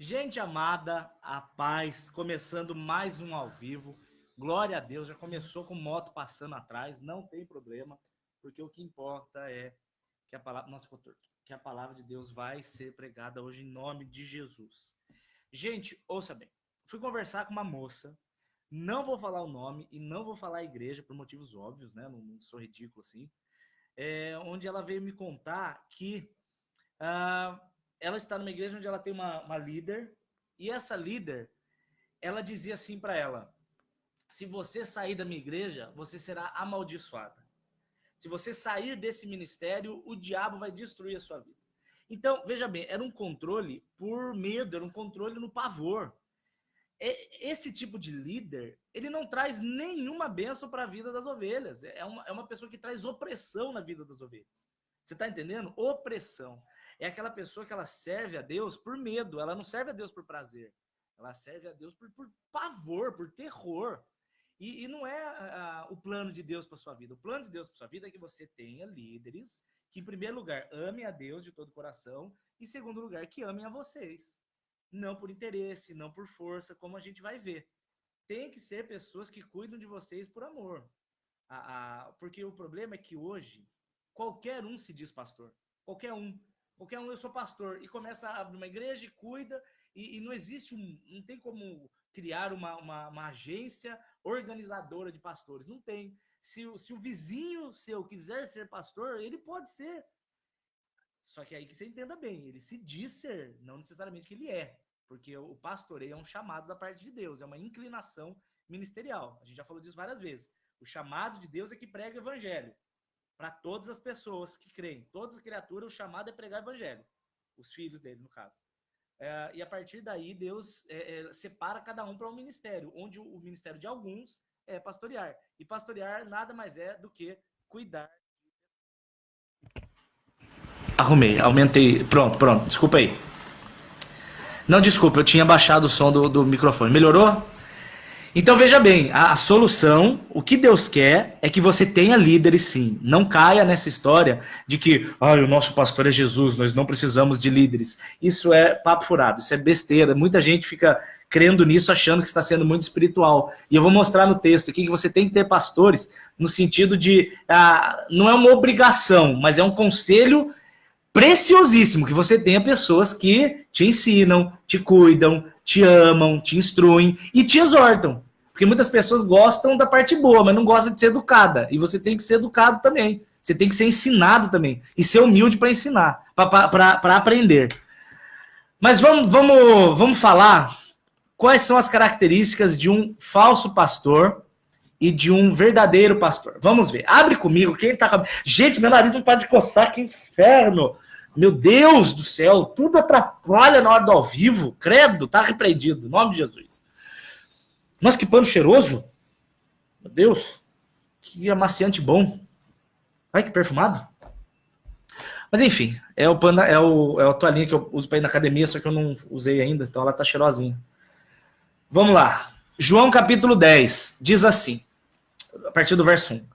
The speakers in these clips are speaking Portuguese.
Gente amada, a paz, começando mais um ao vivo. Glória a Deus, já começou com moto passando atrás, não tem problema, porque o que importa é que a palavra, nossa, que a palavra de Deus vai ser pregada hoje em nome de Jesus. Gente, ouça bem, fui conversar com uma moça, não vou falar o nome e não vou falar a igreja por motivos óbvios, né? Não sou ridículo assim. Onde ela veio me contar que ela está numa igreja onde ela tem uma líder, e essa líder, ela dizia assim para ela: se você sair da minha igreja, você será amaldiçoada. Se você sair desse ministério, o diabo vai destruir a sua vida. Então, veja bem, era um controle por medo, era um controle no pavor. Esse tipo de líder, ele não traz nenhuma bênção para a vida das ovelhas. É uma pessoa que traz opressão na vida das ovelhas. Você está entendendo? Opressão. É aquela pessoa que ela serve a Deus por medo, ela não serve a Deus por prazer. Ela serve a Deus por pavor, por terror. E não é o plano de Deus para sua vida. O plano de Deus para sua vida é que você tenha líderes que, em primeiro lugar, amem a Deus de todo o coração, e, em segundo lugar, que amem a vocês. Não por interesse, não por força, como a gente vai ver. Tem que ser pessoas que cuidam de vocês por amor. Porque o problema é que hoje, qualquer um se diz pastor. Qualquer um, eu sou pastor, e começa a abrir uma igreja e cuida, e não existe, não tem como criar uma agência organizadora de pastores. Não tem. Se o vizinho seu quiser ser pastor, ele pode ser. Só que aí que você entenda bem, ele se diz ser, não necessariamente que ele é. Porque o pastoreio é um chamado da parte de Deus, é uma inclinação ministerial. A gente já falou disso várias vezes. O chamado de Deus é que prega o evangelho para todas as pessoas que creem. Todas as criaturas, o chamado é pregar o evangelho. Os filhos dele, no caso. E a partir daí, Deus separa cada um para um ministério, onde o ministério de alguns é pastorear. E pastorear nada mais é do que cuidar. Arrumei, aumentei. Pronto, desculpa aí. Não, desculpa, eu tinha baixado o som do microfone. Melhorou? Então veja bem, a solução, o que Deus quer é que você tenha líderes sim. Não caia nessa história de que o nosso pastor é Jesus, nós não precisamos de líderes. Isso é papo furado, isso é besteira. Muita gente fica crendo nisso, achando que está sendo muito espiritual. E eu vou mostrar no texto aqui que você tem que ter pastores no sentido de, não é uma obrigação, mas é um conselho preciosíssimo, que você tenha pessoas que te ensinam, te cuidam, te amam, te instruem e te exortam. Porque muitas pessoas gostam da parte boa, mas não gostam de ser educada. E você tem que ser educado também. Você tem que ser ensinado também. E ser humilde para ensinar, para aprender. Mas vamos falar quais são as características de um falso pastor e de um verdadeiro pastor. Vamos ver. Abre comigo. Quem tá... Gente, meu nariz não para de coçar. Que inferno. Meu Deus do céu. Tudo atrapalha na hora do ao vivo. Credo, tá repreendido. Em nome de Jesus. Nossa, que pano cheiroso. Meu Deus. Que amaciante bom. Ai, que perfumado. Mas enfim, é a toalhinha que eu uso para ir na academia, só que eu não usei ainda, então ela tá cheirosinha. Vamos lá. João capítulo 10 diz assim, a partir do verso 1.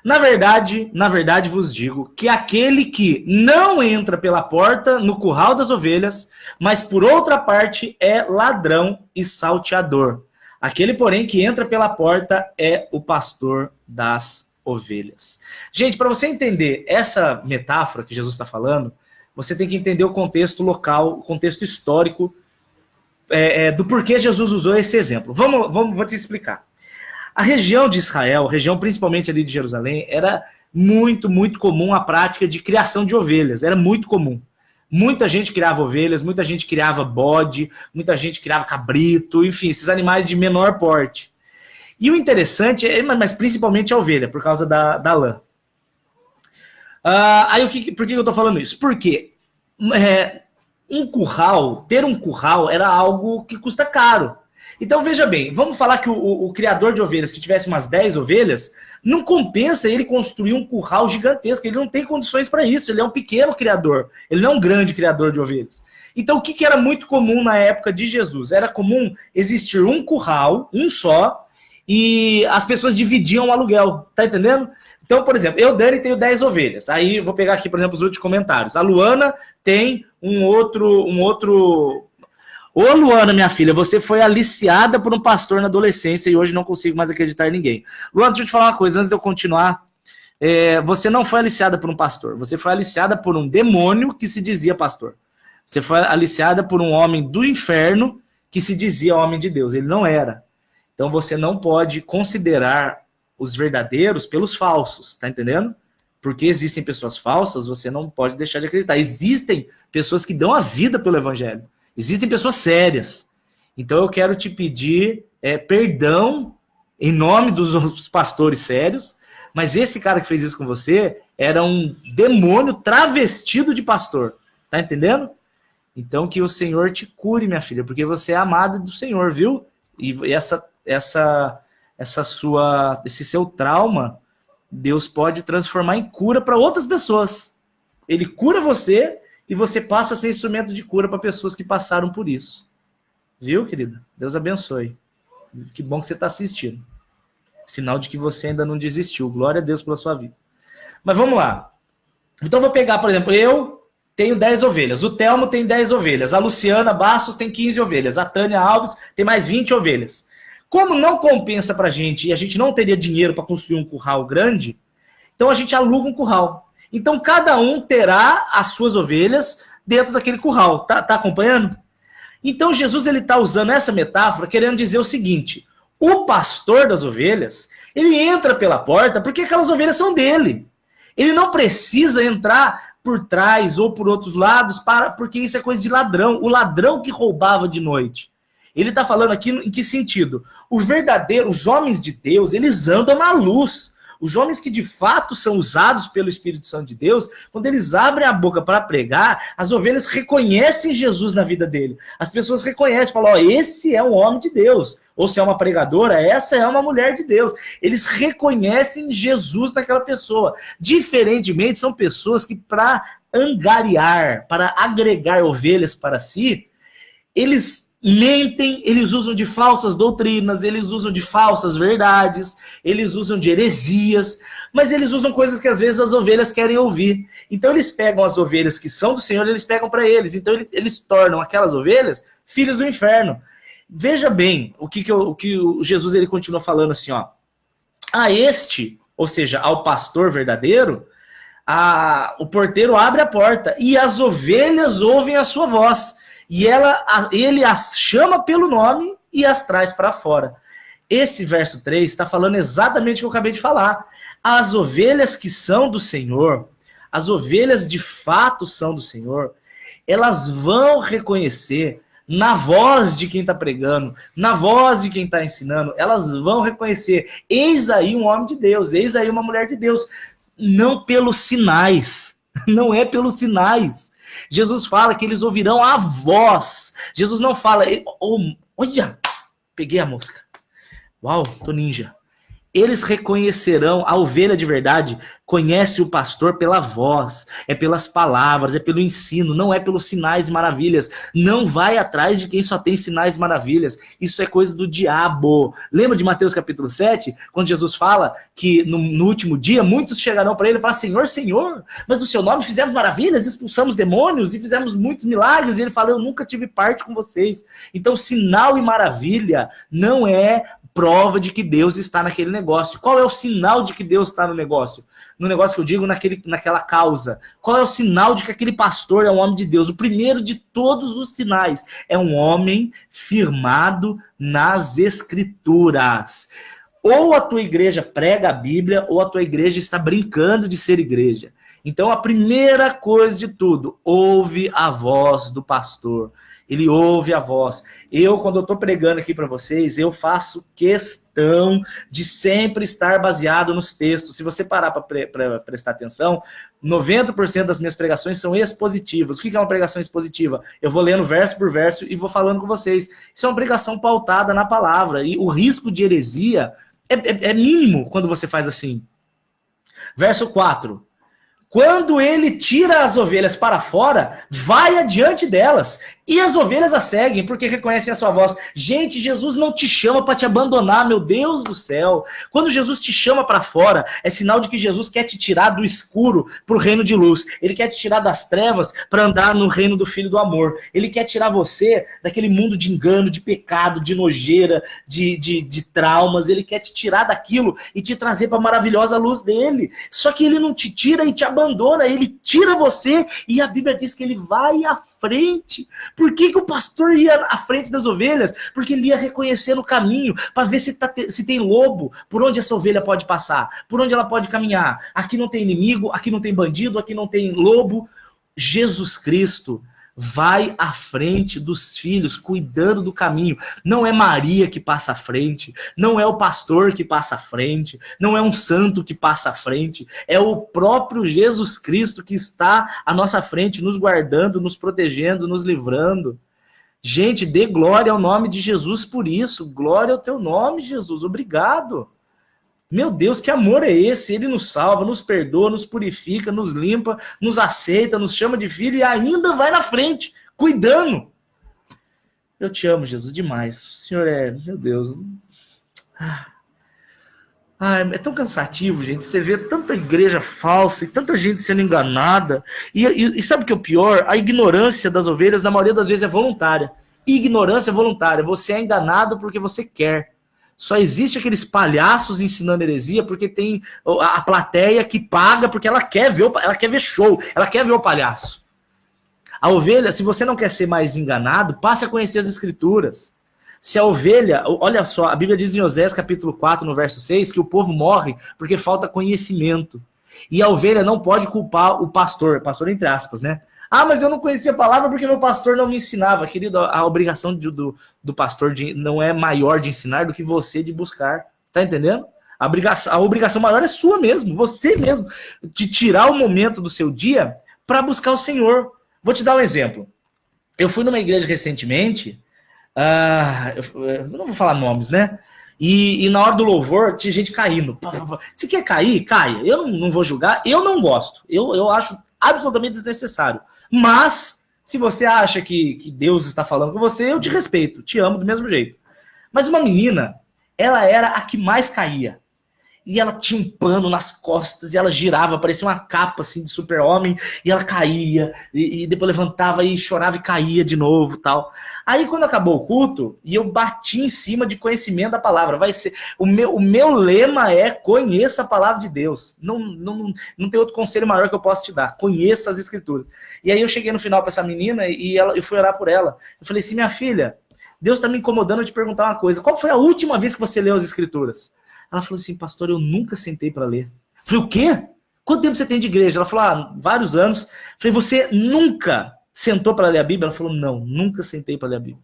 Na verdade vos digo que aquele que não entra pela porta no curral das ovelhas, mas por outra parte é ladrão e salteador. Aquele, porém, que entra pela porta é o pastor das ovelhas. Gente, para você entender essa metáfora que Jesus está falando, você tem que entender o contexto local, o contexto histórico do porquê Jesus usou esse exemplo. Vou te explicar. A região de Israel, a região principalmente ali de Jerusalém, era muito, muito comum a prática de criação de ovelhas. Era muito comum. Muita gente criava ovelhas, muita gente criava bode, muita gente criava cabrito, enfim, esses animais de menor porte. E o interessante, mas principalmente a ovelha, por causa da lã. Por que eu estou falando isso? Porque ter um curral era algo que custa caro. Então, veja bem, vamos falar que o criador de ovelhas, que tivesse umas 10 ovelhas, não compensa ele construir um curral gigantesco, ele não tem condições para isso, ele é um pequeno criador, ele não é um grande criador de ovelhas. Então, o que era muito comum na época de Jesus? Era comum existir um curral, um só, e as pessoas dividiam o aluguel, tá entendendo? Então, por exemplo, eu, Dani, tenho 10 ovelhas. Aí, vou pegar aqui, por exemplo, os últimos comentários. A Luana tem um outro Ô, Luana, minha filha, você foi aliciada por um pastor na adolescência e hoje não consigo mais acreditar em ninguém. Luana, deixa eu te falar uma coisa, antes de eu continuar. Você não foi aliciada por um pastor, você foi aliciada por um demônio que se dizia pastor. Você foi aliciada por um homem do inferno que se dizia homem de Deus. Ele não era. Então você não pode considerar os verdadeiros pelos falsos, tá entendendo? Porque existem pessoas falsas, você não pode deixar de acreditar. Existem pessoas que dão a vida pelo evangelho. Existem pessoas sérias. Então eu quero te pedir perdão em nome dos pastores sérios, mas esse cara que fez isso com você era um demônio travestido de pastor. Tá entendendo? Então que o Senhor te cure, minha filha, porque você é amada do Senhor, viu? E esse seu trauma, Deus pode transformar em cura para outras pessoas. Ele cura você e você passa a ser instrumento de cura para pessoas que passaram por isso. Viu, querida? Deus abençoe. Que bom que você está assistindo. Sinal de que você ainda não desistiu. Glória a Deus pela sua vida. Mas vamos lá. Então vou pegar, por exemplo, eu tenho 10 ovelhas. O Telmo tem 10 ovelhas. A Luciana Bastos tem 15 ovelhas. A Tânia Alves tem mais 20 ovelhas. Como não compensa pra gente e a gente não teria dinheiro para construir um curral grande, então a gente aluga um curral. Então cada um terá as suas ovelhas dentro daquele curral. Tá acompanhando? Então Jesus ele está usando essa metáfora querendo dizer o seguinte: o pastor das ovelhas, ele entra pela porta porque aquelas ovelhas são dele. Ele não precisa entrar por trás ou por outros lados porque isso é coisa de ladrão. O ladrão que roubava de noite. Ele está falando aqui em que sentido? Os homens de Deus, eles andam na luz. Os homens que de fato são usados pelo Espírito Santo de Deus, quando eles abrem a boca para pregar, as ovelhas reconhecem Jesus na vida dele. As pessoas reconhecem, falam, esse é um homem de Deus. Ou se é uma pregadora, essa é uma mulher de Deus. Eles reconhecem Jesus naquela pessoa. Diferentemente, são pessoas que para angariar, para agregar ovelhas para si, eles mentem, eles usam de falsas doutrinas, eles usam de falsas verdades, eles usam de heresias, mas eles usam coisas que às vezes as ovelhas querem ouvir. Então eles pegam as ovelhas que são do Senhor, eles pegam para eles. Então eles tornam aquelas ovelhas filhos do inferno. Veja bem o que o Jesus ele continua falando assim, ó. Ou seja, ao pastor verdadeiro, o porteiro abre a porta e as ovelhas ouvem a sua voz. E ele as chama pelo nome e as traz para fora. Esse verso 3 está falando exatamente o que eu acabei de falar. As ovelhas que são do Senhor, as ovelhas de fato são do Senhor, elas vão reconhecer na voz de quem está pregando, na voz de quem está ensinando, elas vão reconhecer, eis aí um homem de Deus, eis aí uma mulher de Deus. Não pelos sinais, não é pelos sinais. Jesus fala que eles ouvirão a voz. Jesus não fala... olha, peguei a mosca. Uau, tô ninja. Eles reconhecerão, a ovelha de verdade conhece o pastor pela voz, é pelas palavras, é pelo ensino, não é pelos sinais e maravilhas. Não vai atrás de quem só tem sinais e maravilhas. Isso é coisa do diabo. Lembra de Mateus capítulo 7, quando Jesus fala que no último dia muitos chegarão para ele e falar, Senhor, Senhor, mas no seu nome fizemos maravilhas, expulsamos demônios e fizemos muitos milagres. E ele fala, eu nunca tive parte com vocês. Então sinal e maravilha não é prova de que Deus está naquele negócio. Qual é o sinal de que Deus está no negócio? No negócio que eu digo, naquela causa. Qual é o sinal de que aquele pastor é um homem de Deus? O primeiro de todos os sinais é um homem firmado nas Escrituras. Ou a tua igreja prega a Bíblia, ou a tua igreja está brincando de ser igreja. Então, a primeira coisa de tudo, ouve a voz do pastor. Ele ouve a voz. Quando eu estou pregando aqui para vocês, eu faço questão de sempre estar baseado nos textos. Se você parar para prestar atenção, 90% das minhas pregações são expositivas. O que é uma pregação expositiva? Eu vou lendo verso por verso e vou falando com vocês. Isso é uma pregação pautada na palavra. E o risco de heresia é mínimo quando você faz assim. Verso 4. Quando ele tira as ovelhas para fora, vai adiante delas. E as ovelhas a seguem, porque reconhecem a sua voz. Gente, Jesus não te chama para te abandonar, meu Deus do céu. Quando Jesus te chama para fora, é sinal de que Jesus quer te tirar do escuro para o reino de luz. Ele quer te tirar das trevas para andar no reino do Filho do amor. Ele quer tirar você daquele mundo de engano, de pecado, de nojeira, de traumas. Ele quer te tirar daquilo e te trazer para a maravilhosa luz dele. Só que ele não te tira e te abandona, ele tira você e a Bíblia diz que ele vai à frente. Por que o pastor ia à frente das ovelhas? Porque ele ia reconhecer no caminho, para ver se tem lobo, por onde essa ovelha pode passar, por onde ela pode caminhar. Aqui não tem inimigo, aqui não tem bandido, aqui não tem lobo. Jesus Cristo vai à frente dos filhos, cuidando do caminho. Não é Maria que passa à frente, não é o pastor que passa à frente, não é um santo que passa à frente, é o próprio Jesus Cristo que está à nossa frente, nos guardando, nos protegendo, nos livrando. Gente, dê glória ao nome de Jesus por isso. Glória ao teu nome, Jesus. Obrigado. Meu Deus, que amor é esse? Ele nos salva, nos perdoa, nos purifica, nos limpa, nos aceita, nos chama de filho e ainda vai na frente, cuidando. Eu te amo, Jesus, demais. O Senhor é, meu Deus. É tão cansativo, gente. Você vê tanta igreja falsa e tanta gente sendo enganada. E sabe o que é o pior? A ignorância das ovelhas, na maioria das vezes, é voluntária. Ignorância é voluntária. Você é enganado porque você quer. Só existe aqueles palhaços ensinando heresia porque tem a plateia que paga porque ela quer ver show, ela quer ver o palhaço. A ovelha, se você não quer ser mais enganado, passe a conhecer as escrituras. Se a ovelha, olha só, a Bíblia diz em Oséias capítulo 4, no verso 6, que o povo morre porque falta conhecimento. E a ovelha não pode culpar o pastor entre aspas, né? Ah, mas eu não conhecia a palavra porque meu pastor não me ensinava. Querido, a obrigação do pastor não é maior de ensinar do que você de buscar. Tá entendendo? A obrigação maior é sua mesmo, você mesmo, de tirar o momento do seu dia para buscar o Senhor. Vou te dar um exemplo. Eu fui numa igreja recentemente, eu não vou falar nomes, né? E na hora do louvor, tinha gente caindo. Se quer cair, caia. Eu não vou julgar, eu não gosto. Eu acho absolutamente desnecessário. Mas, se você acha que Deus está falando com você, eu te respeito, te amo do mesmo jeito. Mas uma menina, ela era a que mais caía. E ela tinha um pano nas costas, e ela girava, parecia uma capa assim de super-homem, e ela caía, e depois levantava e chorava e caía de novo, tal. Aí quando acabou o culto, e eu bati em cima de conhecimento da palavra, vai ser, o meu lema é: conheça a palavra de Deus. Não tem outro conselho maior que eu possa te dar, conheça as escrituras. E aí eu cheguei no final para essa menina, e eu fui orar por ela. Eu falei assim: minha filha, Deus está me incomodando de te perguntar uma coisa, qual foi a última vez que você leu as escrituras? Ela falou assim: pastor, eu nunca sentei para ler. Eu falei: o quê? Quanto tempo você tem de igreja? Ela falou: vários anos. Eu falei: você nunca sentou para ler a Bíblia? Ela falou: não, nunca sentei para ler a Bíblia.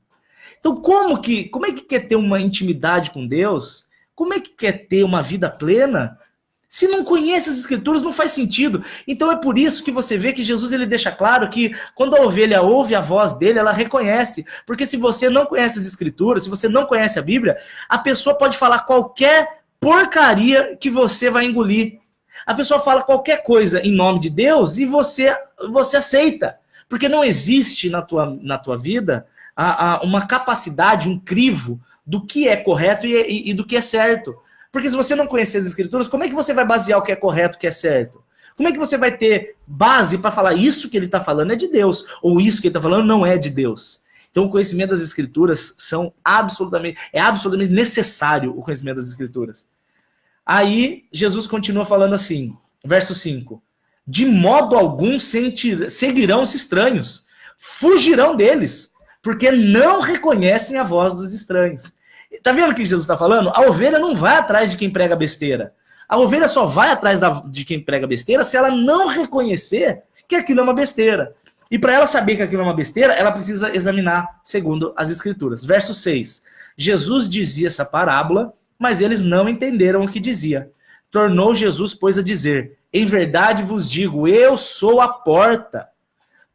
Então, como é que quer ter uma intimidade com Deus? Como é que quer ter uma vida plena? Se não conhece as escrituras, não faz sentido. Então é por isso que você vê que Jesus ele deixa claro que quando a ovelha ouve a voz dele, ela reconhece. Porque se você não conhece as escrituras, se você não conhece a Bíblia, a pessoa pode falar qualquer porcaria que você vai engolir. A pessoa fala qualquer coisa em nome de Deus e você aceita. Porque não existe na tua vida uma capacidade, um crivo do que é correto e do que é certo. Porque se você não conhecer as escrituras, como é que você vai basear o que é correto, o que é certo? Como é que você vai ter base para falar isso que ele está falando é de Deus, ou isso que ele está falando não é de Deus? Então o conhecimento das escrituras é absolutamente necessário o conhecimento das escrituras. Aí Jesus continua falando assim, verso 5. De modo algum seguirão os estranhos, fugirão deles, porque não reconhecem a voz dos estranhos. Tá vendo o que Jesus está falando? A ovelha não vai atrás de quem prega besteira. A ovelha só vai atrás de quem prega besteira se ela não reconhecer que aquilo é uma besteira. E para ela saber que aquilo é uma besteira, ela precisa examinar segundo as escrituras. Verso 6. Jesus dizia essa parábola, mas eles não entenderam o que dizia. Tornou Jesus, pois, a dizer: em verdade vos digo, eu sou a porta.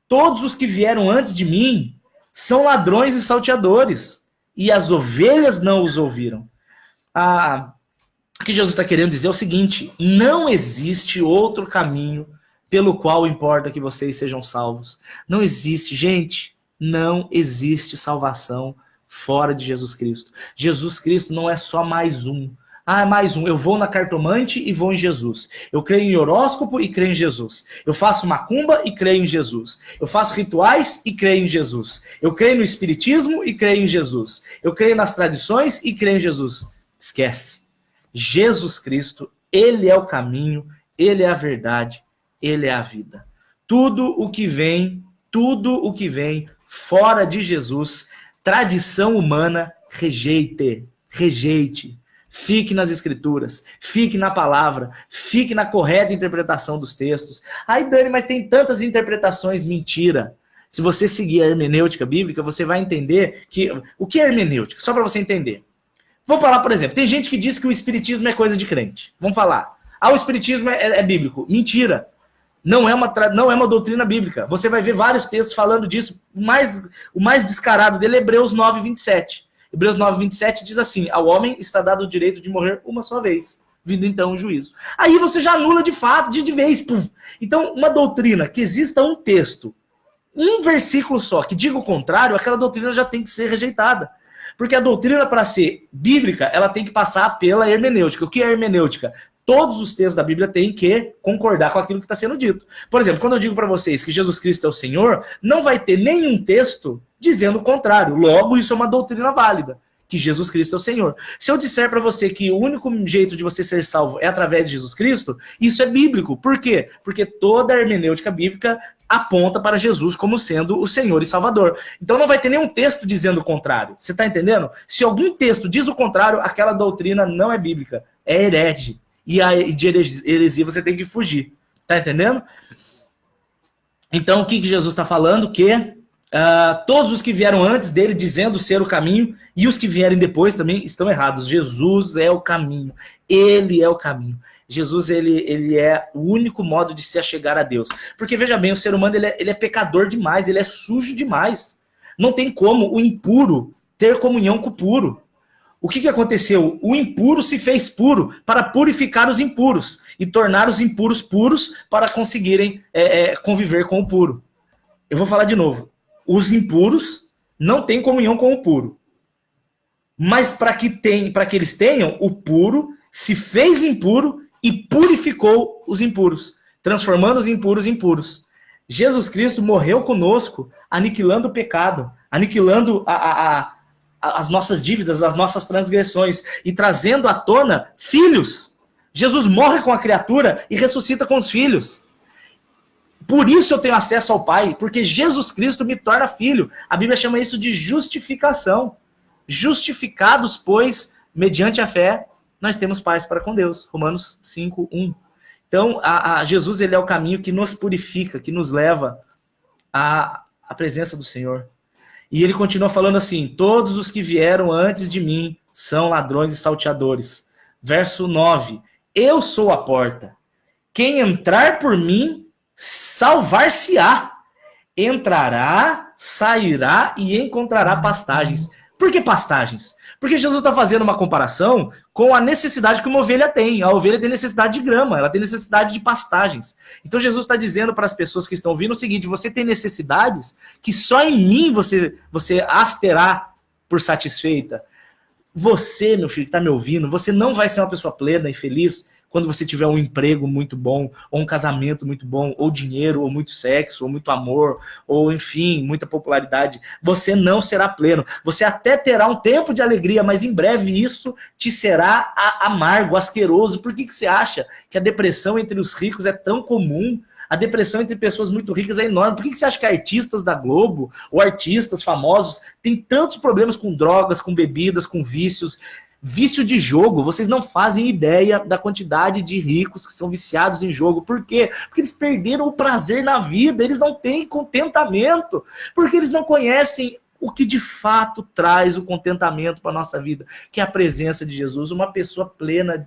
Todos os que vieram antes de mim são ladrões e salteadores, e as ovelhas não os ouviram. O que Jesus está querendo dizer é o seguinte: não existe outro caminho pelo qual importa que vocês sejam salvos. Não existe, gente, não existe salvação fora de Jesus Cristo. Jesus Cristo não é só mais um. Ah, é mais um. Eu vou na cartomante e vou em Jesus. Eu creio em horóscopo e creio em Jesus. Eu faço macumba e creio em Jesus. Eu faço rituais e creio em Jesus. Eu creio no espiritismo e creio em Jesus. Eu creio nas tradições e creio em Jesus. Esquece. Jesus Cristo, ele é o caminho, ele é a verdade, ele é a vida. Tudo o que vem fora de Jesus, tradição humana, rejeite. Fique nas escrituras, fique na palavra, fique na correta interpretação dos textos. Ai, Dani, mas tem tantas interpretações. Mentira. Se você seguir a hermenêutica bíblica, você vai entender que... O que é hermenêutica? Só para você entender. Vou falar, por exemplo, tem gente que diz que o espiritismo é coisa de crente. Vamos falar. Ah, o espiritismo é bíblico. Mentira. Não é uma doutrina bíblica. Você vai ver vários textos falando disso. O mais descarado dele é Hebreus 9, 27. Hebreus 9, 27 diz assim: ao homem está dado o direito de morrer uma só vez, vindo então o juízo. Aí você já anula de fato, de vez. Puf. Então, uma doutrina que exista um texto, um versículo só, que diga o contrário, aquela doutrina já tem que ser rejeitada. Porque a doutrina, para ser bíblica, ela tem que passar pela hermenêutica. O que é hermenêutica? Todos os textos da Bíblia têm que concordar com aquilo que está sendo dito. Por exemplo, quando eu digo para vocês que Jesus Cristo é o Senhor, não vai ter nenhum texto dizendo o contrário. Logo, isso é uma doutrina válida, que Jesus Cristo é o Senhor. Se eu disser para você que o único jeito de você ser salvo é através de Jesus Cristo, isso é bíblico. Por quê? Porque toda a hermenêutica bíblica aponta para Jesus como sendo o Senhor e Salvador. Então não vai ter nenhum texto dizendo o contrário. Você está entendendo? Se algum texto diz o contrário, aquela doutrina não é bíblica, é herege. E de heresia você tem que fugir. Tá entendendo? Então, o que Jesus está falando? Que todos os que vieram antes dele dizendo ser o caminho e os que vierem depois também estão errados. Jesus é o caminho. Ele é o caminho. Jesus, ele é o único modo de se achegar a Deus. Porque, veja bem, o ser humano ele é pecador demais, ele é sujo demais. Não tem como o impuro ter comunhão com o puro. O que aconteceu? O impuro se fez puro para purificar os impuros e tornar os impuros puros para conseguirem conviver com o puro. Eu vou falar de novo. Os impuros não têm comunhão com o puro. Mas para que eles tenham, o puro se fez impuro e purificou os impuros, transformando os impuros em puros. Jesus Cristo morreu conosco, aniquilando o pecado, aniquilando as nossas dívidas, as nossas transgressões e trazendo à tona filhos. Jesus morre com a criatura e ressuscita com os filhos. Por isso eu tenho acesso ao Pai, porque Jesus Cristo me torna filho. A Bíblia chama isso de justificação. Justificados, pois, mediante a fé, nós temos paz para com Deus. Romanos 5, 1. Então, Jesus ele é o caminho que nos purifica, que nos leva à presença do Senhor. E ele continua falando assim: todos os que vieram antes de mim são ladrões e salteadores. Verso 9: eu sou a porta. Quem entrar por mim, salvar-se-á. Entrará, sairá e encontrará pastagens. Por que pastagens? Porque Jesus está fazendo uma comparação com a necessidade que uma ovelha tem. A ovelha tem necessidade de grama, ela tem necessidade de pastagens. Então Jesus está dizendo para as pessoas que estão ouvindo o seguinte: você tem necessidades que só em mim você as terá por satisfeita. Você, meu filho, que está me ouvindo, você não vai ser uma pessoa plena e feliz quando você tiver um emprego muito bom, ou um casamento muito bom, ou dinheiro, ou muito sexo, ou muito amor, ou enfim, muita popularidade. Você não será pleno. Você até terá um tempo de alegria, mas em breve isso te será amargo, asqueroso. Por que você acha que a depressão entre os ricos é tão comum? A depressão entre pessoas muito ricas é enorme. Por que você acha que artistas da Globo, ou artistas famosos, têm tantos problemas com drogas, com bebidas, com vícios? Vício de jogo, vocês não fazem ideia da quantidade de ricos que são viciados em jogo. Por quê? Porque eles perderam o prazer na vida, eles não têm contentamento, porque eles não conhecem o que de fato traz o contentamento para a nossa vida, que é a presença de Jesus. Uma pessoa plena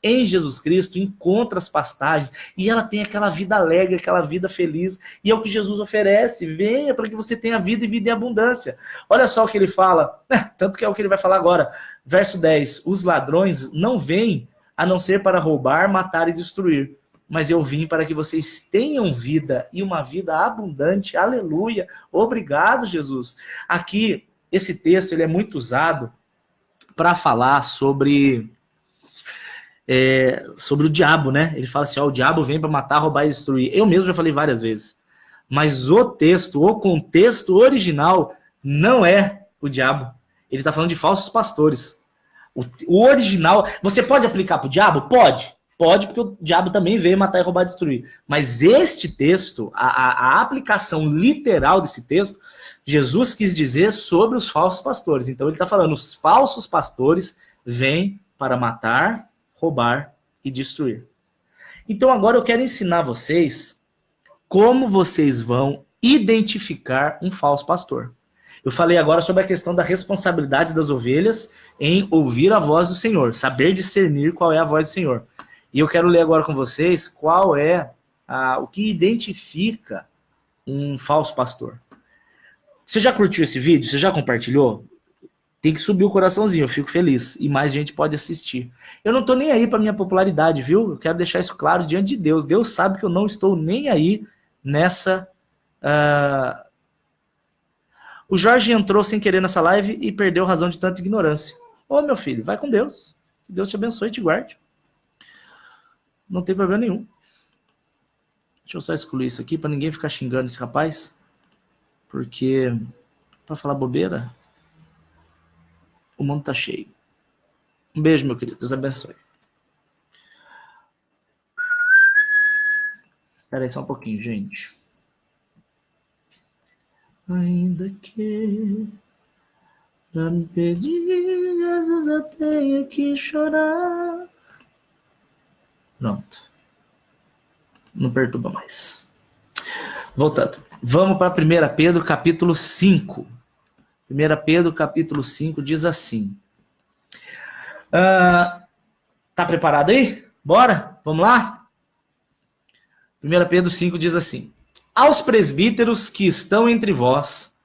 em Jesus Cristo encontra as pastagens e ela tem aquela vida alegre, aquela vida feliz, e é o que Jesus oferece. Venha para que você tenha vida e vida em abundância. Olha só o que ele fala, tanto que é o que ele vai falar agora. Verso 10, os ladrões não vêm a não ser para roubar, matar e destruir. mas eu vim para que vocês tenham vida e uma vida abundante. Aleluia. Obrigado, Jesus. Aqui, esse texto ele é muito usado para falar sobre o diabo, né? Ele fala assim, o diabo vem para matar, roubar e destruir. Eu mesmo já falei várias vezes. Mas o contexto original não é o diabo. Ele está falando de falsos pastores. O original, você pode aplicar para o diabo? Pode, porque o diabo também veio matar, roubar e destruir. Mas este texto, a aplicação literal desse texto, Jesus quis dizer sobre os falsos pastores. Então ele está falando, os falsos pastores vêm para matar, roubar e destruir. Então agora eu quero ensinar vocês como vocês vão identificar um falso pastor. Eu falei agora sobre a questão da responsabilidade das ovelhas em ouvir a voz do Senhor, saber discernir qual é a voz do Senhor. E eu quero ler agora com vocês qual é o que identifica um falso pastor. Você já curtiu esse vídeo? Você já compartilhou? Tem que subir o coraçãozinho, eu fico feliz. E mais gente pode assistir. Eu não estou nem aí para minha popularidade, viu? Eu quero deixar isso claro diante de Deus. Deus sabe que eu não estou nem aí nessa... O Jorge entrou sem querer nessa live e perdeu razão de tanta ignorância. Ô, meu filho, vai com Deus. Que Deus te abençoe e te guarde. Não tem problema nenhum. Deixa eu só excluir isso aqui para ninguém ficar xingando esse rapaz. Porque, para falar bobeira, o mundo tá cheio. Um beijo, meu querido. Deus abençoe. Espera aí só um pouquinho, gente. Ainda que já me pedi, Jesus, eu tenho que chorar. Pronto. Não perturba mais. Voltando. Vamos para 1 Pedro, capítulo 5. 1 Pedro, capítulo 5, diz assim. Tá preparado aí? Bora? Vamos lá? 1 Pedro 5 diz assim. Aos presbíteros que estão entre vós,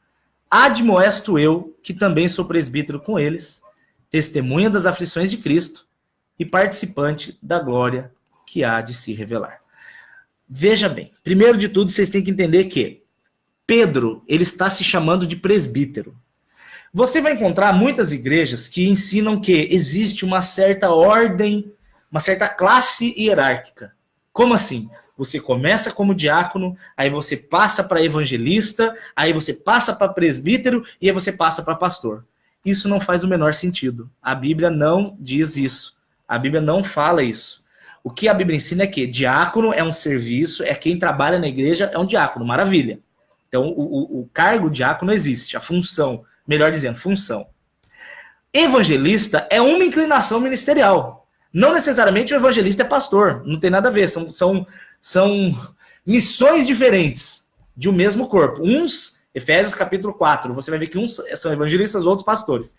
admoesto eu, que também sou presbítero com eles, testemunha das aflições de Cristo e participante da glória que há de se revelar. Veja bem, primeiro de tudo, vocês têm que entender que Pedro, ele está se chamando de presbítero. Você vai encontrar muitas igrejas que ensinam que existe uma certa ordem, uma certa classe hierárquica. Como assim? Você começa como diácono, aí você passa para evangelista, aí você passa para presbítero e aí você passa para pastor. Isso não faz o menor sentido. A Bíblia não diz isso. A Bíblia não fala isso. O que a Bíblia ensina é que diácono é um serviço, é quem trabalha na igreja, é um diácono, maravilha. Então o cargo diácono existe, a função, melhor dizendo, função. Evangelista é uma inclinação ministerial. Não necessariamente o evangelista é pastor, não tem nada a ver, são missões diferentes de um mesmo corpo. Uns, Efésios capítulo 4, você vai ver que uns são evangelistas, outros pastores.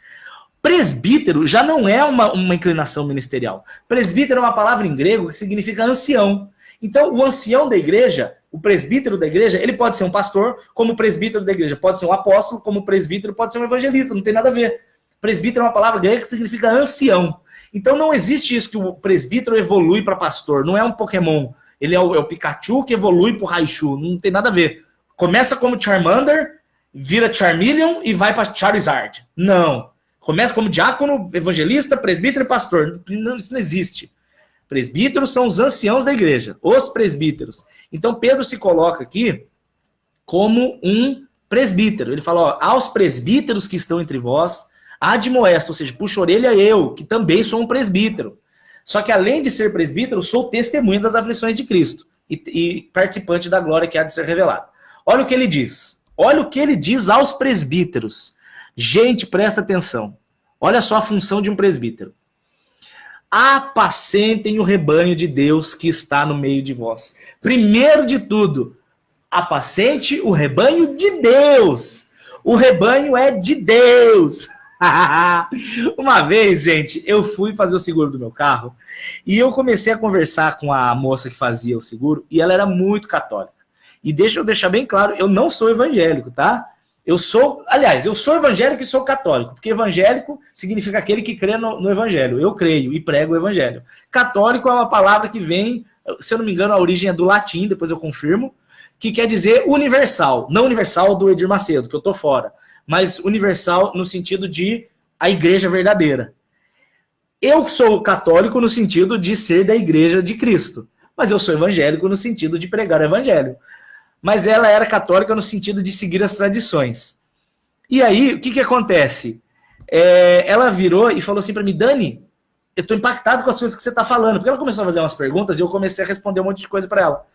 Presbítero já não é uma inclinação ministerial. Presbítero é uma palavra em grego que significa ancião. Então, o ancião da igreja, o presbítero da igreja, ele pode ser um pastor, como presbítero da igreja pode ser um apóstolo, como presbítero pode ser um evangelista, não tem nada a ver. Presbítero é uma palavra grega que significa ancião. Então, não existe isso que o presbítero evolui para pastor, não é um Pokémon. Ele é o Pikachu que evolui para o Raichu, não tem nada a ver. Começa como Charmander, vira Charmeleon e vai para Charizard. Não. Começa como diácono, evangelista, presbítero e pastor. Não, isso não existe. Presbíteros são os anciãos da igreja, os presbíteros. Então Pedro se coloca aqui como um presbítero. Ele fala, aos presbíteros que estão entre vós, admoesto, ou seja, puxa a orelha eu, que também sou um presbítero. Só que além de ser presbítero, sou testemunha das aflições de Cristo e participante da glória que há de ser revelada. Olha o que ele diz. Olha o que ele diz aos presbíteros. Gente, presta atenção. Olha só a função de um presbítero. Apacentem o rebanho de Deus que está no meio de vós. Primeiro de tudo, apacente o rebanho de Deus. O rebanho é de Deus. Uma vez, gente, eu fui fazer o seguro do meu carro e eu comecei a conversar com a moça que fazia o seguro e ela era muito católica. E deixa eu deixar bem claro, eu não sou evangélico, tá? Eu sou evangélico e sou católico, porque evangélico significa aquele que crê no evangelho. Eu creio e prego o evangelho. Católico é uma palavra que vem se eu não me engano, a origem é do latim, depois eu confirmo, que quer dizer universal. Não universal do Edir Macedo, que eu tô fora, mas universal no sentido de a igreja verdadeira. Eu sou católico no sentido de ser da igreja de Cristo, mas eu sou evangélico no sentido de pregar o evangelho. Mas ela era católica no sentido de seguir as tradições. E aí, o que acontece? Ela virou e falou assim para mim, Dani, eu tô impactado com as coisas que você tá falando, porque ela começou a fazer umas perguntas e eu comecei a responder um monte de coisa para ela.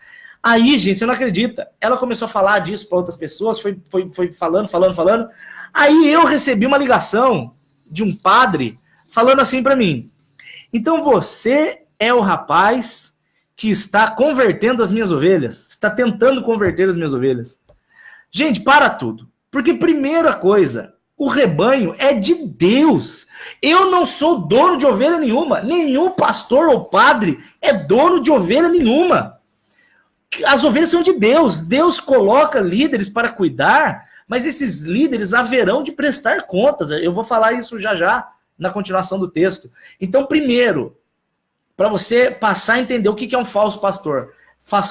Aí, gente, você não acredita, ela começou a falar disso para outras pessoas, foi falando. Aí eu recebi uma ligação de um padre falando assim para mim, então você é o rapaz que está convertendo as minhas ovelhas, está tentando converter as minhas ovelhas. Gente, para tudo, porque primeira coisa, o rebanho é de Deus. Eu não sou dono de ovelha nenhuma, nenhum pastor ou padre é dono de ovelha nenhuma. As ovelhas são de Deus, Deus coloca líderes para cuidar, mas esses líderes haverão de prestar contas, eu vou falar isso já na continuação do texto. Então, primeiro, para você passar a entender o que é um falso pastor,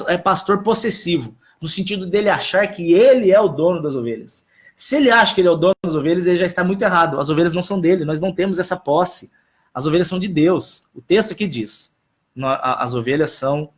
é pastor possessivo, no sentido dele achar que ele é o dono das ovelhas. Se ele acha que ele é o dono das ovelhas, ele já está muito errado. As ovelhas não são dele, nós não temos essa posse. As ovelhas são de Deus. O texto aqui diz, as ovelhas são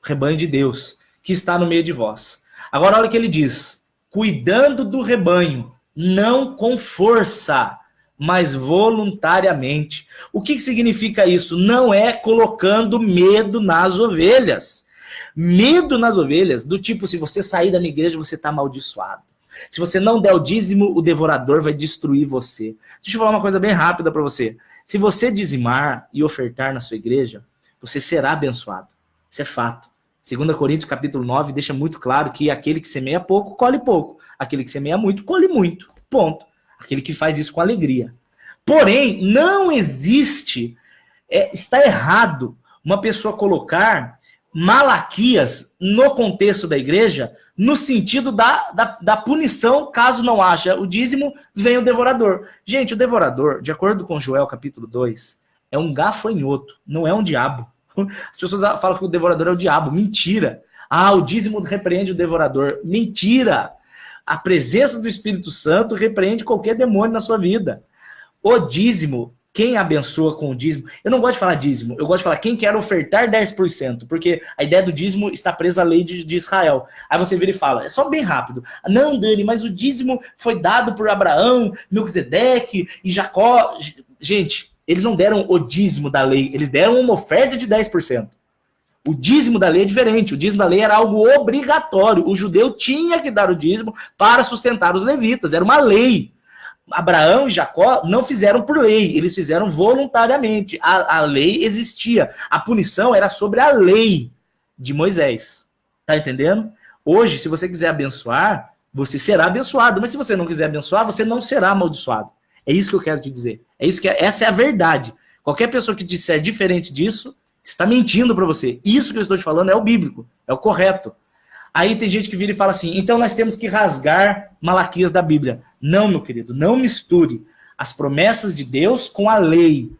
rebanho de Deus, que está no meio de vós. Agora olha o que ele diz, cuidando do rebanho, não com força, mas voluntariamente. O que significa isso? Não é colocando medo nas ovelhas. Medo nas ovelhas, do tipo, se você sair da minha igreja, você está amaldiçoado. Se você não der o dízimo, o devorador vai destruir você. Deixa eu falar uma coisa bem rápida para você. Se você dizimar e ofertar na sua igreja, você será abençoado. Isso é fato. 2 Coríntios capítulo 9 deixa muito claro que aquele que semeia pouco, colhe pouco. Aquele que semeia muito, colhe muito. Ponto. Aquele que faz isso com alegria. Porém, não existe, está errado uma pessoa colocar Malaquias no contexto da igreja, no sentido da punição, caso não haja o dízimo, vem o devorador. Gente, o devorador, de acordo com Joel capítulo 2, é um gafanhoto, não é um diabo. As pessoas falam que o devorador é o diabo. Mentira. O dízimo repreende o devorador. Mentira. A presença do Espírito Santo repreende qualquer demônio na sua vida. O dízimo, quem abençoa com o dízimo... Eu não gosto de falar dízimo, eu gosto de falar quem quer ofertar 10%, porque a ideia do dízimo está presa à lei de Israel. Aí você vira e fala, é só bem rápido. Não, Dani, mas o dízimo foi dado por Abraão, Melquisedeque e Jacó. Gente, eles não deram o dízimo da lei, eles deram uma oferta de 10%. O dízimo da lei é diferente, o dízimo da lei era algo obrigatório, o judeu tinha que dar o dízimo para sustentar os levitas, era uma lei. Abraão e Jacó não fizeram por lei, eles fizeram voluntariamente, a lei existia, a punição era sobre a lei de Moisés, tá entendendo? Hoje, se você quiser abençoar, você será abençoado, mas se você não quiser abençoar, você não será amaldiçoado. É isso que eu quero te dizer. Essa é a verdade. Qualquer pessoa que disser diferente disso, está mentindo para você. Isso que eu estou te falando é o bíblico, é o correto. Aí tem gente que vira e fala assim, então nós temos que rasgar Malaquias da Bíblia. Não, meu querido, não misture as promessas de Deus com a lei.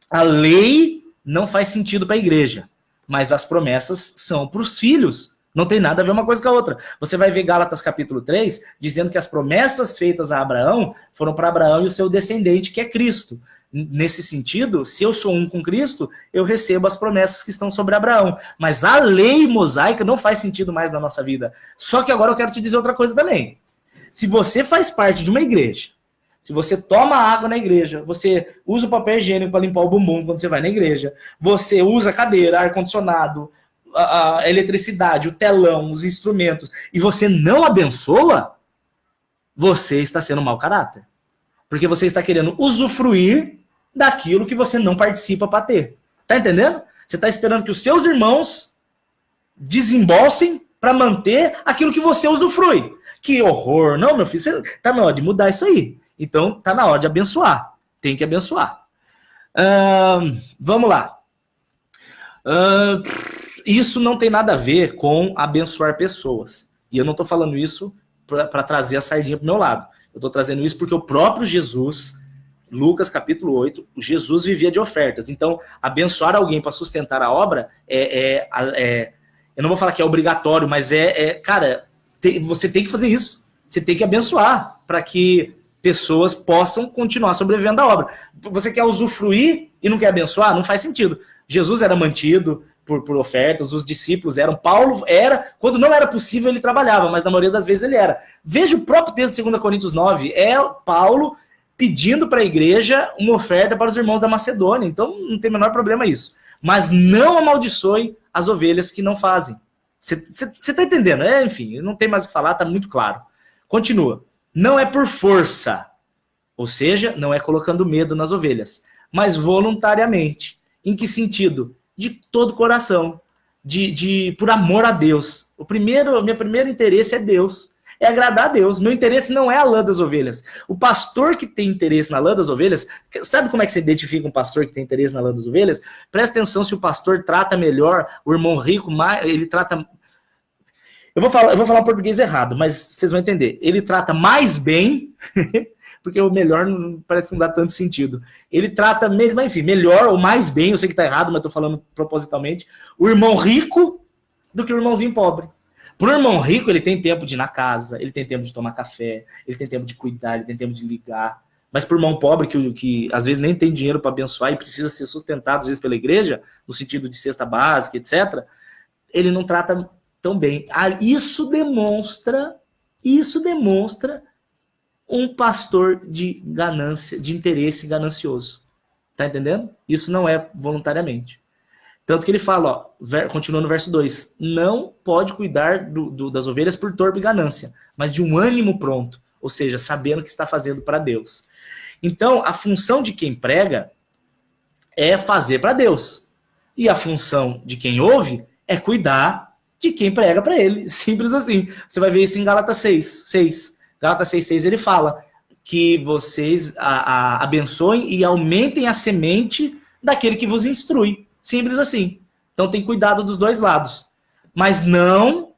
A lei não faz sentido para a igreja, mas as promessas são para os filhos. Não tem nada a ver uma coisa com a outra. Você vai ver Gálatas capítulo 3, dizendo que as promessas feitas a Abraão foram para Abraão e o seu descendente, que é Cristo. Nesse sentido, se eu sou um com Cristo, eu recebo as promessas que estão sobre Abraão. Mas a lei mosaica não faz sentido mais na nossa vida. Só que agora eu quero te dizer outra coisa também. Se você faz parte de uma igreja, se você toma água na igreja, você usa o papel higiênico para limpar o bumbum quando você vai na igreja, você usa a cadeira, ar-condicionado, a eletricidade, o telão, os instrumentos, e você não abençoa, você está sendo mau caráter. Porque você está querendo usufruir daquilo que você não participa para ter. Tá entendendo? Você está esperando que os seus irmãos desembolsem para manter aquilo que você usufrui. Que horror. Não, meu filho, tá na hora de mudar isso aí. Então, tá na hora de abençoar. Tem que abençoar. Vamos lá. Isso não tem nada a ver com abençoar pessoas. E eu não estou falando isso para trazer a sardinha para o meu lado. Eu estou trazendo isso porque o próprio Jesus Lucas capítulo 8, Jesus vivia de ofertas. Então, abençoar alguém para sustentar a obra eu não vou falar que é obrigatório, mas cara, você tem que fazer isso. Você tem que abençoar para que pessoas possam continuar sobrevivendo à obra. Você quer usufruir e não quer abençoar? Não faz sentido. Jesus era mantido por ofertas, os discípulos eram. Paulo era, quando não era possível, ele trabalhava, mas na maioria das vezes ele era. Veja o próprio texto de 2 Coríntios 9, é Paulo pedindo para a igreja uma oferta para os irmãos da Macedônia. Então não tem o menor problema isso. Mas não amaldiçoe as ovelhas que não fazem. Você está entendendo? Enfim, não tem mais o que falar, está muito claro. Continua. Não é por força, ou seja, não é colocando medo nas ovelhas, mas voluntariamente. Em que sentido? De todo o coração, por amor a Deus. Meu primeiro interesse é Deus, é agradar a Deus. Meu interesse não é a lã das ovelhas. O pastor que tem interesse na lã das ovelhas, sabe como é que você identifica um pastor que tem interesse na lã das ovelhas? Presta atenção se o pastor trata melhor o irmão rico, ele trata... Eu vou falar o português errado, mas vocês vão entender. Ele trata mais bem, porque o melhor parece que não dá tanto sentido. Ele trata, mas enfim, melhor ou mais bem, eu sei que tá errado, mas tô falando propositalmente, o irmão rico do que o irmãozinho pobre. Pro irmão rico, ele tem tempo de ir na casa, ele tem tempo de tomar café, ele tem tempo de cuidar, ele tem tempo de ligar. Mas pro irmão pobre, que às vezes nem tem dinheiro para abençoar e precisa ser sustentado, às vezes, pela igreja, no sentido de cesta básica, etc., ele não trata tão bem. Isso demonstra um pastor de ganância, de interesse ganancioso. Tá entendendo? Isso não é voluntariamente. Tanto que ele fala, continua no verso 2, não pode cuidar das ovelhas por torpe ganância, mas de um ânimo pronto, ou seja, sabendo o que está fazendo para Deus. Então, a função de quem prega é fazer para Deus. E a função de quem ouve é cuidar de quem prega para ele. Simples assim. Você vai ver isso em Gálatas 6. Gálatas 6,6 ele fala que vocês abençoem e aumentem a semente daquele que vos instrui. Simples assim. Então tem cuidado dos dois lados. Mas não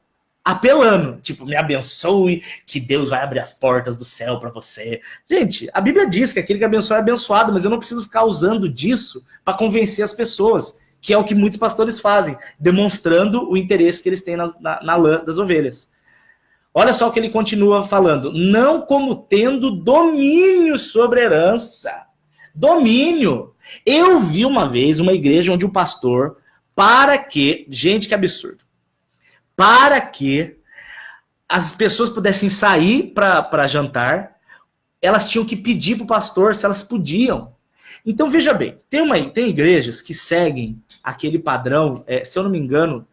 apelando. Tipo, me abençoe, que Deus vai abrir as portas do céu para você. Gente, a Bíblia diz que aquele que abençoa é abençoado, mas eu não preciso ficar usando disso para convencer as pessoas, que é o que muitos pastores fazem, demonstrando o interesse que eles têm na lã das ovelhas. Olha só o que ele continua falando. Não como tendo domínio sobre a herança. Domínio. Eu vi uma vez uma igreja onde o pastor, gente, que absurdo, para que as pessoas pudessem sair para jantar, elas tinham que pedir para o pastor se elas podiam. Então, veja bem, tem igrejas que seguem aquele padrão, se eu não me engano,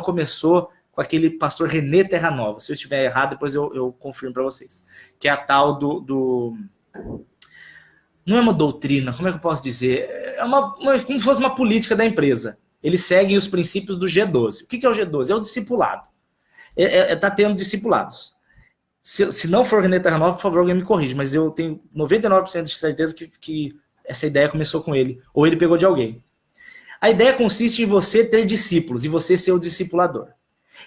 começou com aquele pastor René Terranova. Se eu estiver errado, depois eu confirmo para vocês. Que é a tal não é uma doutrina, como é que eu posso dizer? É como se fosse uma política da empresa. Eles seguem os princípios do G12. O que é o G12? É o discipulado. Tá tendo discipulados. Se não for René Terranova, por favor, alguém me corrige, mas eu tenho 99% de certeza que essa ideia começou com ele, ou ele pegou de alguém. A ideia consiste em você ter discípulos e você ser o discipulador.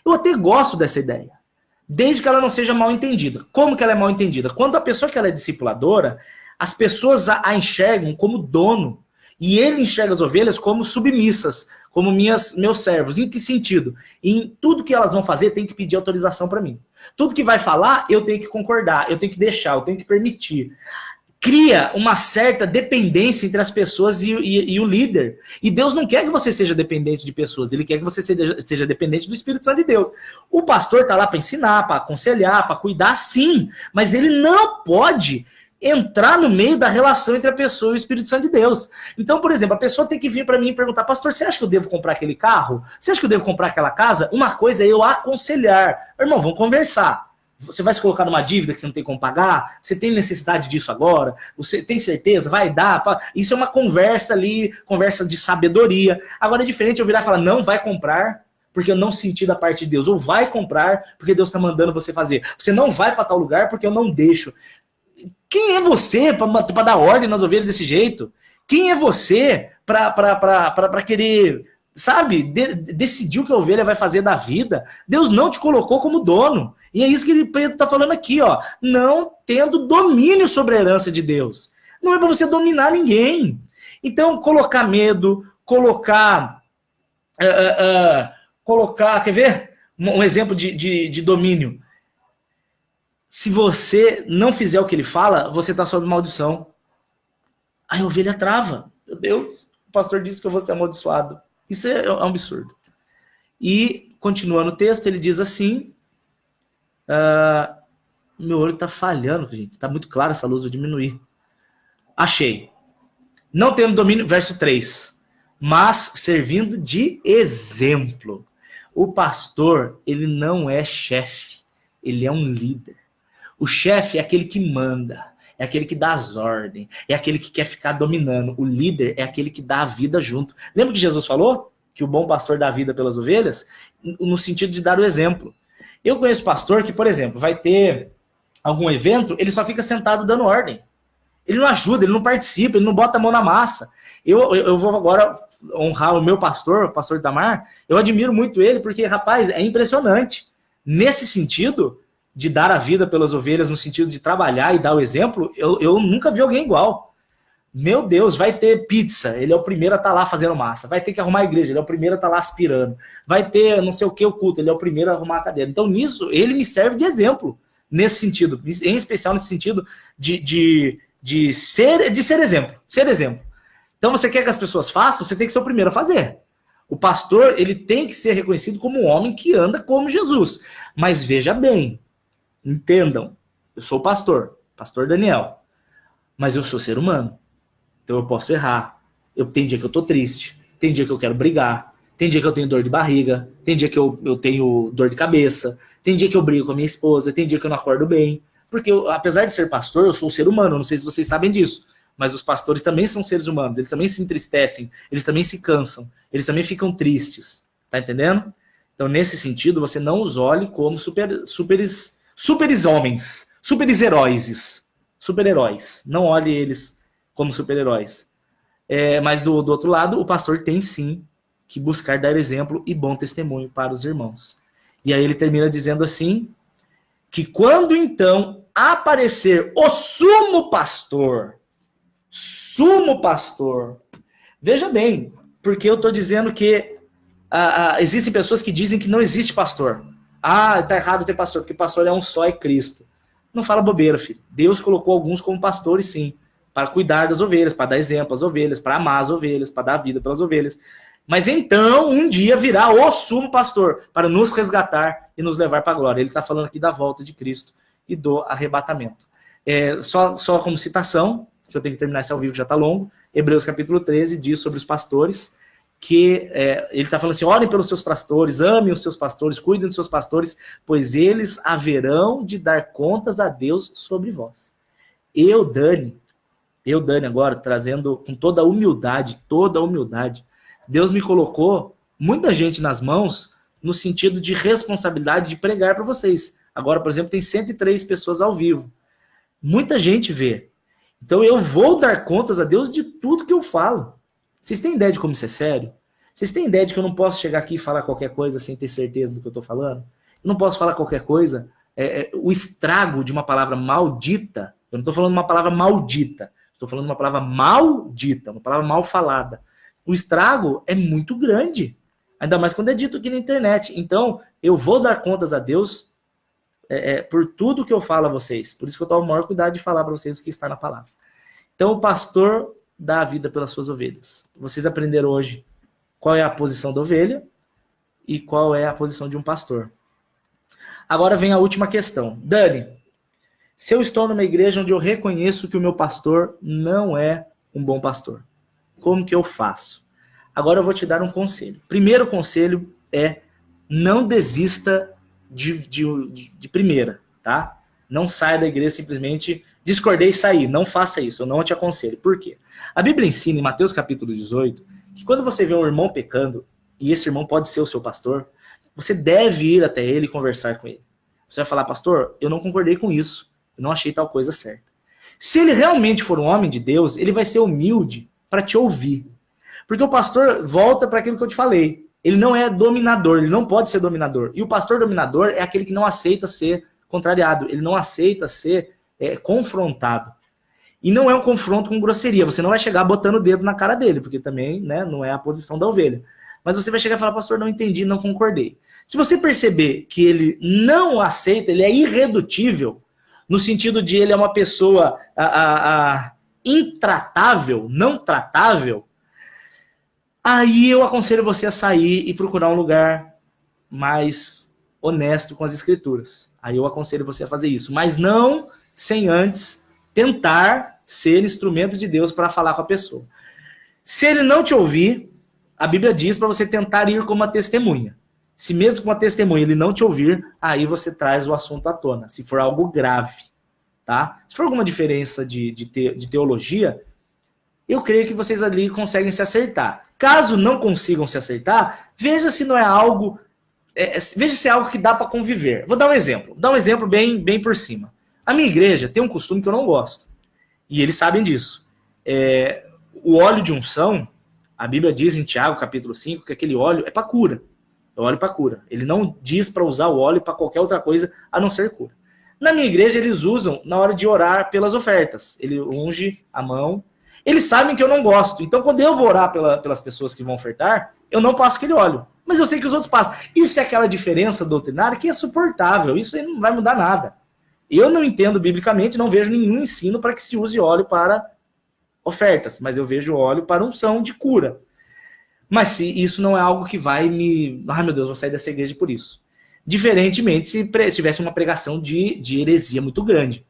Eu até gosto dessa ideia, desde que ela não seja mal entendida. Como que ela é mal entendida? Quando a pessoa que ela é discipuladora, as pessoas a enxergam como dono, e ele enxerga as ovelhas como submissas, como meus servos. Em que sentido? Em tudo que elas vão fazer, tem que pedir autorização para mim. Tudo que vai falar, eu tenho que concordar, eu tenho que deixar, eu tenho que permitir. Cria uma certa dependência entre as pessoas e o líder. E Deus não quer que você seja dependente de pessoas, ele quer que você seja dependente do Espírito Santo de Deus. O pastor está lá para ensinar, para aconselhar, para cuidar, sim, mas ele não pode entrar no meio da relação entre a pessoa e o Espírito Santo de Deus. Então, por exemplo, a pessoa tem que vir para mim e perguntar, pastor, você acha que eu devo comprar aquele carro? Você acha que eu devo comprar aquela casa? Uma coisa é eu aconselhar. Irmão, vamos conversar. Você vai se colocar numa dívida que você não tem como pagar? Você tem necessidade disso agora? Você tem certeza? Vai dar? Isso é uma conversa ali, conversa de sabedoria. Agora é diferente eu virar e falar, não vai comprar, porque eu não senti da parte de Deus. Ou vai comprar, porque Deus está mandando você fazer. Você não vai para tal lugar, porque eu não deixo. Quem é você para dar ordem nas ovelhas desse jeito? Quem é você para querer, sabe, decidir o que a ovelha vai fazer da vida? Deus não te colocou como dono. E é isso que Pedro está falando aqui, ó. Não tendo domínio sobre a herança de Deus. Não é para você dominar ninguém. Então, colocar medo, colocar, quer ver? Um exemplo de domínio. Se você não fizer o que ele fala, você está sob maldição. Aí a ovelha trava. Meu Deus, o pastor disse que eu vou ser amaldiçoado. Isso é um absurdo. E, continuando o texto, ele diz assim, meu olho está falhando, gente. Está muito claro essa luz, vou diminuir. Achei. Não tendo domínio, verso 3. Mas servindo de exemplo. O pastor, ele não é chefe. Ele é um líder. O chefe é aquele que manda. É aquele que dá as ordens. É aquele que quer ficar dominando. O líder é aquele que dá a vida junto. Lembra que Jesus falou? Que o bom pastor dá a vida pelas ovelhas? No sentido de dar o exemplo. Eu conheço pastor que, por exemplo, vai ter algum evento, ele só fica sentado dando ordem. Ele não ajuda, ele não participa, ele não bota a mão na massa. Eu vou agora honrar o meu pastor, o pastor Itamar. Eu admiro muito ele, porque, rapaz, é impressionante. Nesse sentido de dar a vida pelas ovelhas, no sentido de trabalhar e dar o exemplo, eu nunca vi alguém igual. Meu Deus, vai ter pizza, ele é o primeiro a estar lá fazendo massa. Vai ter que arrumar a igreja, ele é o primeiro a estar lá aspirando. Vai ter não sei o que o culto, ele é o primeiro a arrumar a cadeira. Então, nisso, ele me serve de exemplo, nesse sentido. Em especial nesse sentido de ser exemplo. Ser exemplo. Então, você quer que as pessoas façam, você tem que ser o primeiro a fazer. O pastor, ele tem que ser reconhecido como um homem que anda como Jesus. Mas veja bem, entendam, eu sou o pastor Daniel, mas eu sou ser humano. Então eu posso errar. Tem dia que eu tô triste, tem dia que eu quero brigar, tem dia que eu tenho dor de barriga, tem dia que eu tenho dor de cabeça, tem dia que eu brigo com a minha esposa, tem dia que eu não acordo bem. Porque apesar de ser pastor, eu sou um ser humano, não sei se vocês sabem disso, mas os pastores também são seres humanos, eles também se entristecem, eles também se cansam, eles também ficam tristes, tá entendendo? Então, nesse sentido, você não os olhe como super-heróis, super-heróis. Não olhe eles como super-heróis. Mas do outro lado, o pastor tem sim que buscar dar exemplo e bom testemunho para os irmãos. E aí ele termina dizendo assim, que quando então aparecer o sumo pastor, veja bem, porque eu estou dizendo que existem pessoas que dizem que não existe pastor. Tá errado ter pastor, porque pastor é um só, é Cristo. Não fala bobeira, filho. Deus colocou alguns como pastores, sim, para cuidar das ovelhas, para dar exemplo às ovelhas, para amar as ovelhas, para dar vida pelas ovelhas. Mas então, um dia virá o sumo pastor para nos resgatar e nos levar para a glória. Ele está falando aqui da volta de Cristo e do arrebatamento. Só como citação, que eu tenho que terminar esse ao vivo, já está longo, Hebreus capítulo 13 diz sobre os pastores, que ele está falando assim, orem pelos seus pastores, amem os seus pastores, cuidem dos seus pastores, pois eles haverão de dar contas a Deus sobre vós. Eu, Dani, agora, trazendo com toda a humildade, Deus me colocou muita gente nas mãos no sentido de responsabilidade de pregar para vocês. Agora, por exemplo, tem 103 pessoas ao vivo. Muita gente vê. Então eu vou dar contas a Deus de tudo que eu falo. Vocês têm ideia de como isso é sério? Vocês têm ideia de que eu não posso chegar aqui e falar qualquer coisa sem ter certeza do que eu estou falando? Eu não posso falar qualquer coisa. O estrago de uma palavra maldita, eu não estou falando uma palavra maldita, estou falando uma palavra maldita, uma palavra mal falada. O estrago é muito grande, ainda mais quando é dito aqui na internet. Então, eu vou dar contas a Deus por tudo que eu falo a vocês. Por isso que eu tomo o maior cuidado de falar para vocês o que está na palavra. Então, o pastor dá a vida pelas suas ovelhas. Vocês aprenderam hoje qual é a posição da ovelha e qual é a posição de um pastor. Agora vem a última questão. Dani, se eu estou numa igreja onde eu reconheço que o meu pastor não é um bom pastor, como que eu faço? Agora eu vou te dar um conselho. Primeiro conselho é não desista de primeira, tá? Não saia da igreja simplesmente discordei e saí. Não faça isso, eu não te aconselho. Por quê? A Bíblia ensina em Mateus capítulo 18 que quando você vê um irmão pecando, e esse irmão pode ser o seu pastor, você deve ir até ele e conversar com ele. Você vai falar, pastor, eu não concordei com isso, eu não achei tal coisa certa. Se ele realmente for um homem de Deus, ele vai ser humilde para te ouvir. Porque o pastor volta para aquilo que eu te falei. Ele não é dominador, ele não pode ser dominador. E o pastor dominador é aquele que não aceita ser contrariado, ele não aceita ser confrontado. E não é um confronto com grosseria, você não vai chegar botando o dedo na cara dele, porque também, né, não é a posição da ovelha. Mas você vai chegar e falar, pastor, não entendi, não concordei. Se você perceber que ele não aceita, ele é irredutível, no sentido de ele é uma pessoa intratável, não tratável, aí eu aconselho você a sair e procurar um lugar mais honesto com as escrituras. Aí eu aconselho você a fazer isso, mas não sem antes tentar ser instrumento de Deus para falar com a pessoa. Se ele não te ouvir, a Bíblia diz para você tentar ir como uma testemunha. Se mesmo com uma testemunha ele não te ouvir, aí você traz o assunto à tona, se for algo grave. Tá? Se for alguma diferença de teologia, eu creio que vocês ali conseguem se acertar. Caso não consigam se acertar, veja se não é algo... veja se é algo que dá para conviver. Vou dar um exemplo. Vou dar um exemplo bem por cima. A minha igreja tem um costume que eu não gosto. E eles sabem disso. O óleo de unção, a Bíblia diz em Tiago, capítulo 5, que aquele óleo é para cura. É óleo para cura. Ele não diz para usar o óleo para qualquer outra coisa, a não ser cura. Na minha igreja, eles usam na hora de orar pelas ofertas. Ele unge a mão. Eles sabem que eu não gosto. Então, quando eu vou orar pelas pessoas que vão ofertar, eu não passo aquele óleo. Mas eu sei que os outros passam. Isso é aquela diferença doutrinária que é suportável. Isso aí não vai mudar nada. Eu não entendo biblicamente, não vejo nenhum ensino para que se use óleo para ofertas. Mas eu vejo óleo para unção de cura. Mas se isso não é algo que vai me... Ai, meu Deus, vou sair dessa igreja por isso. Diferentemente, se tivesse uma pregação de heresia muito grande.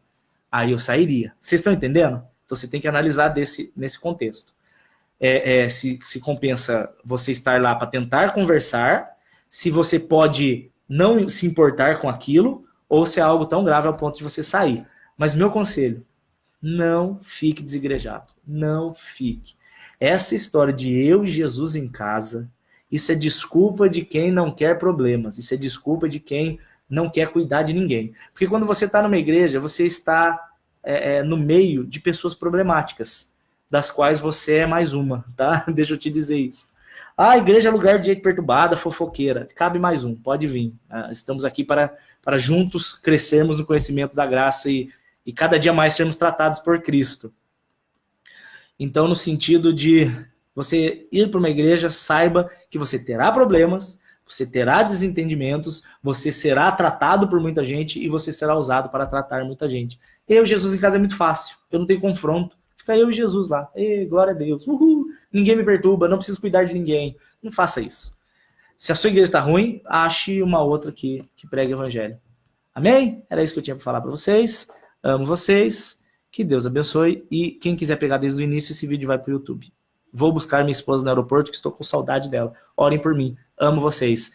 Aí eu sairia. Vocês estão entendendo? Então você tem que analisar nesse contexto. Se compensa você estar lá para tentar conversar, se você pode não se importar com aquilo, ou se é algo tão grave ao ponto de você sair. Mas meu conselho, não fique desigrejado. Não fique. Essa história de eu e Jesus em casa, isso é desculpa de quem não quer problemas. Isso é desculpa de quem não quer cuidar de ninguém. Porque quando você está numa igreja, você está no meio de pessoas problemáticas, das quais você é mais uma, tá? Deixa eu te dizer isso. A igreja é lugar de gente perturbada, fofoqueira. Cabe mais um, pode vir. Estamos aqui para juntos crescermos no conhecimento da graça e cada dia mais sermos tratados por Cristo. Então, no sentido de você ir para uma igreja, saiba que você terá problemas, você terá desentendimentos, você será tratado por muita gente e você será usado para tratar muita gente. Eu e Jesus em casa é muito fácil, eu não tenho confronto. Fica eu e Jesus lá. Glória a Deus. Uhul. Ninguém me perturba, não preciso cuidar de ninguém. Não faça isso. Se a sua igreja está ruim, ache uma outra que pregue o evangelho. Amém? Era isso que eu tinha para falar para vocês. Amo vocês. Que Deus abençoe. E quem quiser pegar desde o início, esse vídeo vai para o YouTube. Vou buscar minha esposa no aeroporto, que estou com saudade dela. Orem por mim. Amo vocês.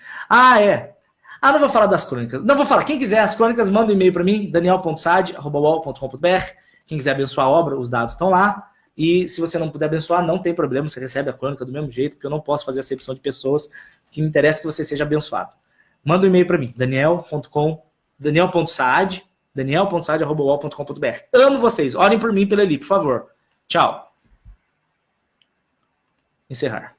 Não vou falar das crônicas. Não vou falar. Quem quiser as crônicas, manda um e-mail para mim, daniel.saad@uol.com.br. Quem quiser abençoar a obra, os dados estão lá. E se você não puder abençoar, não tem problema. Você recebe a crônica do mesmo jeito, porque eu não posso fazer acepção de pessoas. Que me interessa que você seja abençoado. Manda um e-mail para mim, daniel.saad@uol.com.br. Amo vocês. Orem por mim pela Eli, por favor. Tchau. Encerrar.